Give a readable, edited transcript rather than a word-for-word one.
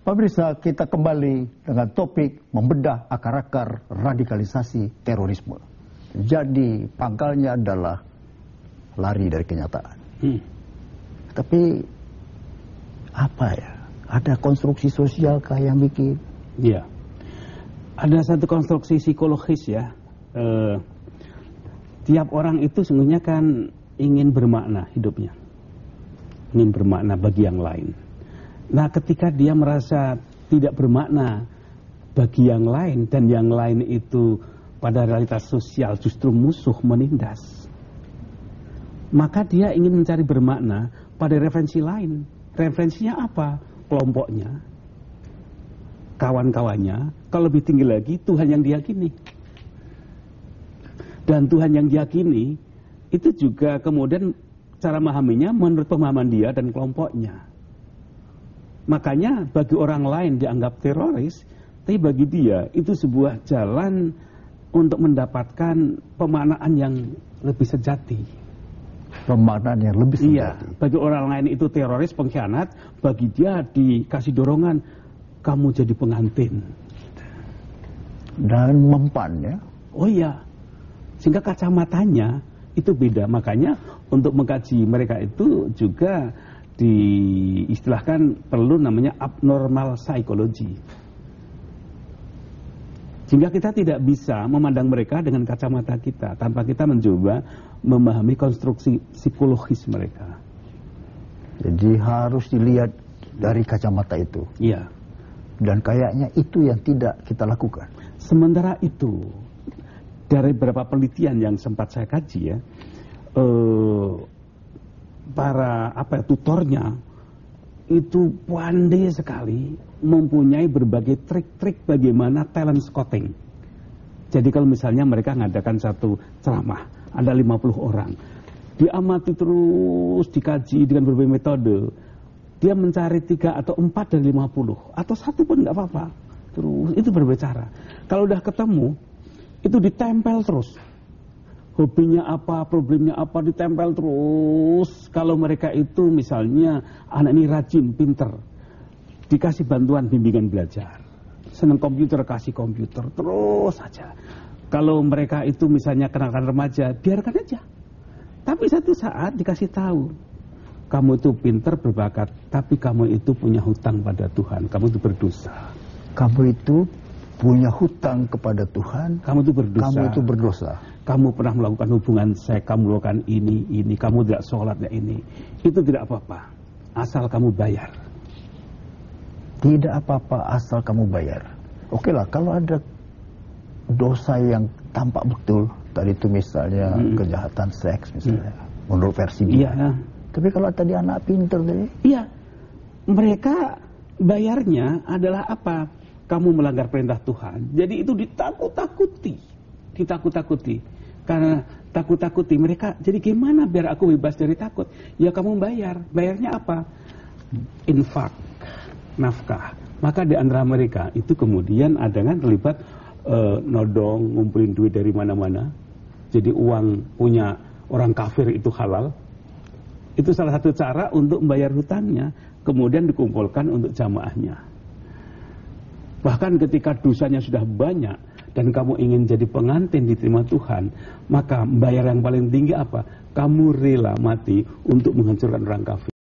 Pemirsa, kita kembali dengan topik membedah akar-akar radikalisasi terorisme. Jadi pangkalnya adalah lari dari kenyataan. Tapi apa ya? Ada konstruksi sosial kah yang bikin? Iya. Ada satu konstruksi psikologis ya. Tiap orang itu sesungguhnya kan ingin bermakna hidupnya. Ingin bermakna bagi yang lain. Nah, ketika dia merasa tidak bermakna bagi yang lain, dan yang lain itu pada realitas sosial justru musuh menindas, maka dia ingin mencari bermakna pada referensi lain. Referensinya apa? Kelompoknya, kawan-kawannya, kalau lebih tinggi lagi Tuhan yang diyakini. Dan Tuhan yang diyakini itu juga kemudian cara memahaminya menurut pemahaman dia dan kelompoknya. Makanya bagi orang lain dianggap teroris, tapi bagi dia itu sebuah jalan untuk mendapatkan pemaknaan yang lebih sejati. Pemaknaan yang lebih sejati. Iya, bagi orang lain itu teroris, pengkhianat, bagi dia dikasih dorongan, kamu jadi pengantin. Dan mempan ya. Oh iya, sehingga kacamatanya itu beda. Makanya untuk mengkaji mereka itu juga diistilahkan perlu namanya abnormal psychology. Sehingga kita tidak bisa memandang mereka dengan kacamata kita tanpa kita mencoba memahami konstruksi psikologis mereka. Jadi harus dilihat dari kacamata itu. Iya. Dan kayaknya itu yang tidak kita lakukan. Sementara itu, dari beberapa penelitian yang sempat saya kaji ya, para tutornya itu pandai sekali mempunyai berbagai trik-trik bagaimana talent scouting. Jadi kalau misalnya mereka mengadakan satu ceramah, ada 50 orang, diamati terus, dikaji dengan berbagai metode, dia mencari 3 atau 4 dari 50, atau 1 pun nggak apa-apa, terus itu berbicara. Kalau udah ketemu, itu ditempel terus. Hobinya apa, problemnya apa, ditempel terus. Kalau mereka itu misalnya anak ini rajin, pinter, dikasih bantuan bimbingan belajar. Senang komputer, kasih komputer, terus saja. Kalau mereka itu misalnya kenakalan remaja, biarkan aja. Tapi satu saat dikasih tahu, kamu itu pinter, berbakat, tapi kamu itu punya hutang pada Tuhan, kamu itu berdosa. Kamu itu punya hutang kepada Tuhan, kamu itu berdosa. Kamu itu berdosa. Kamu pernah melakukan hubungan seks, kamu melakukan ini, kamu tidak sholat ya ini. Itu tidak apa-apa, asal kamu bayar. Tidak apa-apa asal kamu bayar. Oke lah, kalau ada dosa yang tampak betul, tadi itu misalnya kejahatan seks misalnya, menurut versi dia. Iya. Tapi kalau tadi anak pinter tadi. Iya, mereka bayarnya adalah apa? Kamu melanggar perintah Tuhan. Jadi itu ditakut-takuti. Karena takut-takuti mereka. Jadi gimana biar aku bebas dari takut? Ya kamu bayar. Bayarnya apa? Infak, nafkah. Maka di antara mereka itu kemudian ada kan terlibat nodong, ngumpulin duit dari mana-mana. Jadi uang punya orang kafir itu halal. Itu salah satu cara untuk membayar hutangnya. Kemudian dikumpulkan untuk jamaahnya. Bahkan ketika dosanya sudah banyak dan kamu ingin jadi pengantin diterima Tuhan, maka bayar yang paling tinggi apa? Kamu rela mati untuk menghancurkan orang kafir.